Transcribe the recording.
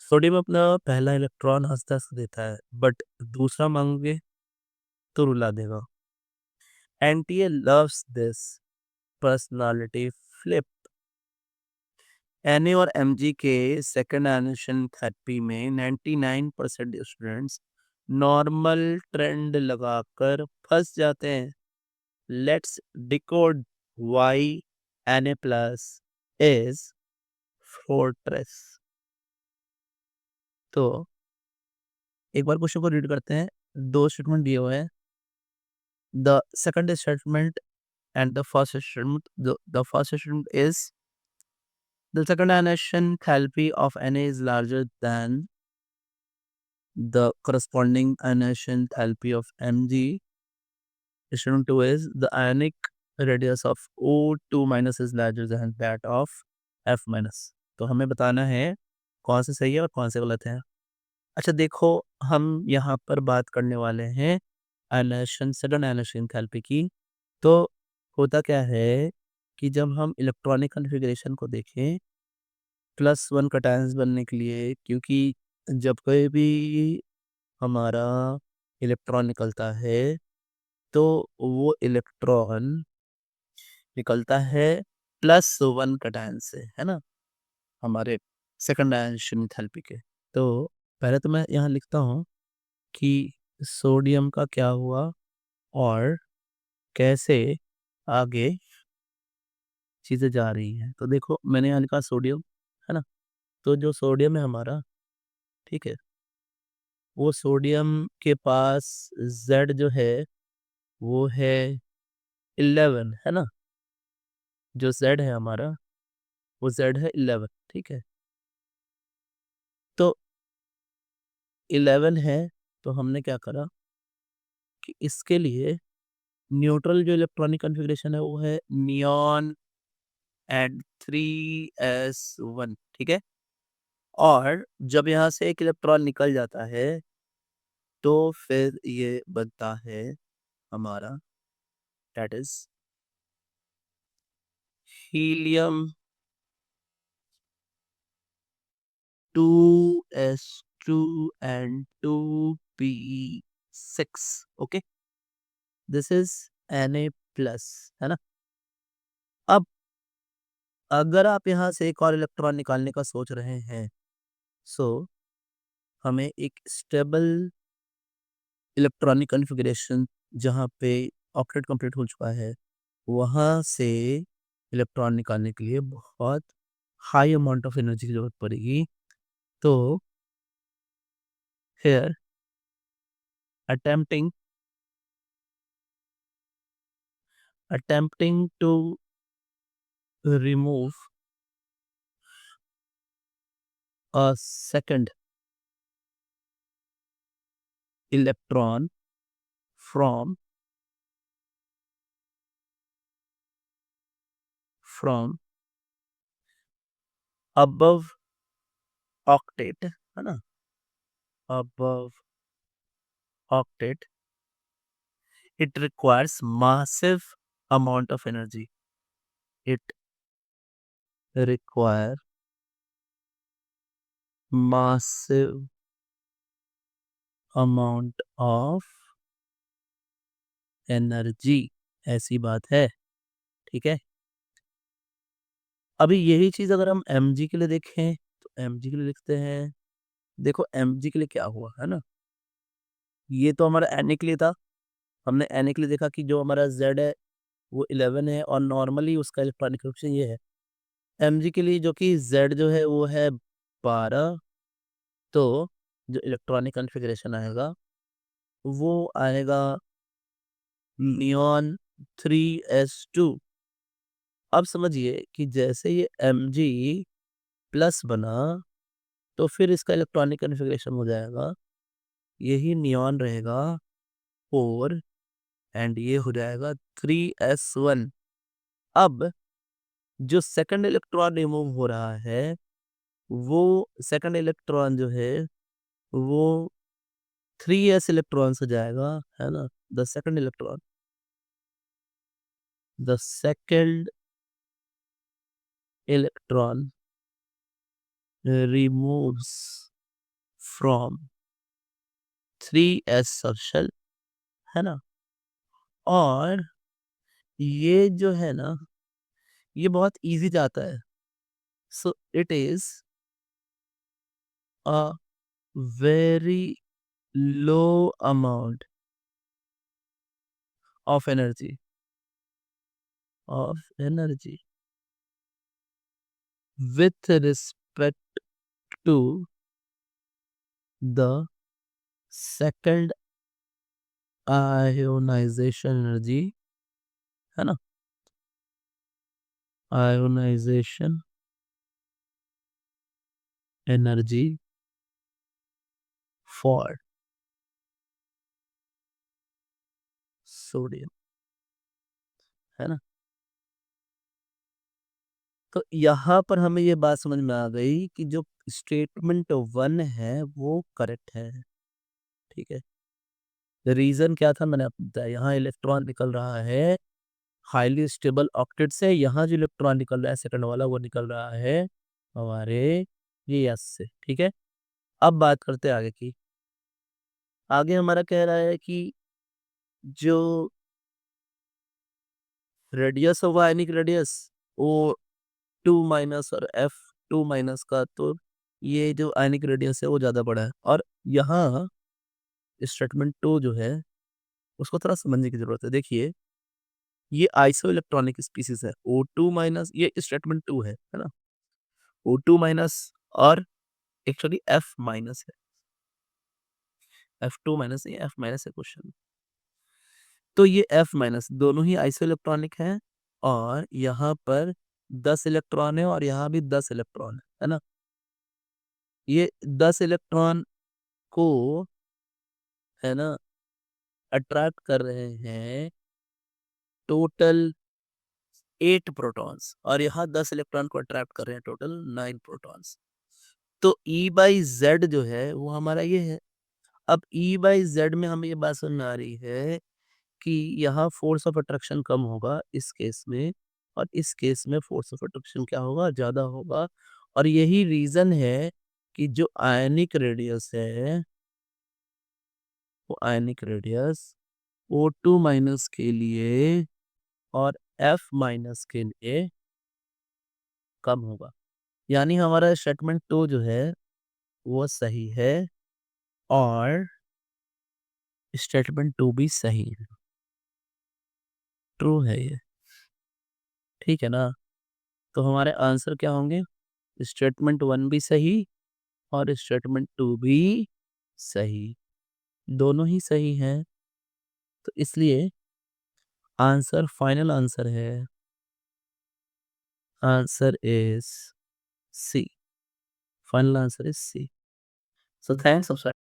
Sodium अपना पहला electron हंसता देता है, बट दूसरा मांगोगे तो रुला देगा। NTA loves this personality flip. NA और एमजी के सेकंड एनिमेशन थेरेपी में 99% स्टूडेंट्स नॉर्मल ट्रेंड लगाकर फंस जाते हैं। Let's decode why Na plus is fortress. तो एक बार क्वेश्चन को रीड करते हैं। दो स्टेटमेंट दिए हुए हैं। The second statement and the first statement is the second annihilation enthalpy of Na is larger than the corresponding annihilation enthalpy of Mg. Statement 2 is the ionic radius of O2 minus is larger than that of F minus. तो हमें बताना है कौन से सही है और कौन से गलत है। अच्छा देखो, हम यहाँ पर बात करने वाले हैं annihilation second annihilation enthalpy की। तो होता क्या है कि जब हम इलेक्ट्रॉनिक कॉन्फ़िगरेशन को देखें +1 कैटायंस बनने के लिए, क्योंकि जब कोई भी हमारा इलेक्ट्रॉन निकलता है तो वो इलेक्ट्रॉन निकलता है +1 कैटायन से, है ना? हमारे सेकंड आयन एंथैल्पी के। तो पहले तो मैं यहाँ लिखता हूँ कि सोडियम का क्या हुआ और कैसे आगे चीज़ें जा रही हैं। तो देखो मैंने यहाँ लिखा सोडियम, है ना? तो जो सोडियम है हमारा, ठीक है? वो सोडियम के पास Z जो है वो है 11, है ना? जो Z है हमारा वो Z है 11, ठीक है? तो 11 है, तो हमने क्या करा कि इसके लिए न्यूट्रल जो इलेक्ट्रॉनिक कॉन्फ़िगरेशन है वो है नियॉन एंड 3s1, ठीक है? और जब यहाँ से एक इलेक्ट्रॉन निकल जाता है तो फिर ये बनता है हमारा, that is helium 2s2 and 2p6, okay? This is Na plus, है ना? अब अगर आप यहाँ से एक और इलेक्ट्रॉन निकालने का सोच रहे हैं, सो हमें एक स्टेबल इलेक्ट्रॉनिक कॉन्फ़िगरेशन जहाँ पे ऑक्टेट कंप्लीट हो चुका है, वहाँ से इलेक्ट्रॉन निकालने के लिए बहुत हाई अमाउंट ऑफ एनर्जी की ज़रूरत पड़ेगी। तो here attempting attempting to remove a second electron from above octet, है ना? Above octet, it requires massive amount of energy. It require massive amount of energy, ऐसी बात है, ठीक है? अभी यही चीज़ अगर हम Mg के लिए देखें, तो Mg के लिए लिखते हैं। देखो Mg के लिए क्या हुआ, है ना? ये तो हमारा Na के लिए था। हमने Na के लिए देखा कि जो हमारा Z है वो 11 है और नॉर्मली उसका इलेक्ट्रॉनिक कॉन्फ़िगरेशन ये है। Mg के लिए जो कि Z जो है वो है 12, तो जो इलेक्ट्रॉनिक कॉन्फ़िगरेशन आएगा वो आएगा नियॉन 3s2। अब समझिए कि जैसे ये Mg प्लस बना तो फिर इसका इलेक्ट्रॉनिक कॉन्फ़िगरेशन हो जाएगा, यही नियॉन रहेगा 4 एंड ये हो जाएगा 3s1। अब जो सेकंड इलेक्ट्रॉन रिमूव हो रहा है, वो सेकंड इलेक्ट्रॉन जो है वो 3s इलेक्ट्रॉन से जाएगा, है ना? The second electron removes from 3s सर्शल, है ना? और ये जो है ना, ये बहुत ईज़ी जाता है। So it is a very low amount of energy with respect to the second ionization energy, है ना? Ionization energy for sodium, है ना? तो यहाँ पर हमें ये बात समझ में आ गई कि जो स्टेटमेंट 1 है वो करेक्ट है, ठीक है? रीज़न क्या था मैंने आपको बताया, यहाँ इलेक्ट्रॉन निकल रहा है हाईली स्टेबल ऑक्टेट से, यहाँ जो इलेक्ट्रॉन निकल रहा है सेकंड वाला वो निकल रहा है हमारे ये एस से, ठीक है? अब बात करते हैं आगे की। आगे हमारा कह रहा है कि जो रेडियस होगा आयनिक रेडियस वो 2 माइनस और F2 माइनस का, तो ये जो आयनिक रेडियस है वो ज़्यादा बड़ा है। और यहाँ स्टेटमेंट 2 जो है उसको थोड़ा समझने की ज़रूरत है। देखिए, ये आइसो इलेक्ट्रॉनिक स्पीशीज़ है। O2 माइनस ये स्टेटमेंट 2 है ना? O2 माइनस और एक्चुअली F माइनस है। F2 माइनस नहीं, F माइनस है क्वेश्चन। तो ये F माइनस दोनों ही आइसो इलेक्ट्रॉनिक हैं और यहाँ पर 10 इलेक्ट्रॉन है और यहाँ भी 10 इलेक्ट्रॉन है ना? ये 10 इलेक्ट्रॉन को है ना अट्रैक्ट कर रहे हैं टोटल 8 प्रोटॉन्स और यहाँ 10 इलेक्ट्रॉन को अट्रैक्ट कर रहे हैं टोटल 9 प्रोटॉन्स। तो E बाई जेड जो है वो हमारा ये है। अब E बाई जेड में हमें ये बात समझ में आ रही है कि यहाँ फोर्स ऑफ अट्रैक्शन कम होगा इस केस में और इस केस में फोर्स ऑफ अट्रैक्शन क्या होगा, ज़्यादा होगा। और यही रीज़न है कि जो आयनिक रेडियस है वो आयनिक रेडियस O2 माइनस के लिए और F माइनस के लिए कम होगा। यानी हमारा स्टेटमेंट 2 जो है वो सही है और स्टेटमेंट 2 भी सही है, ट्रू है ये, ठीक है ना? तो हमारे आंसर क्या होंगे? स्टेटमेंट 1 भी सही और स्टेटमेंट 2 भी सही, दोनों ही सही हैं। तो इसलिए आंसर फाइनल आंसर है, answer is C, final answer is C. So thanks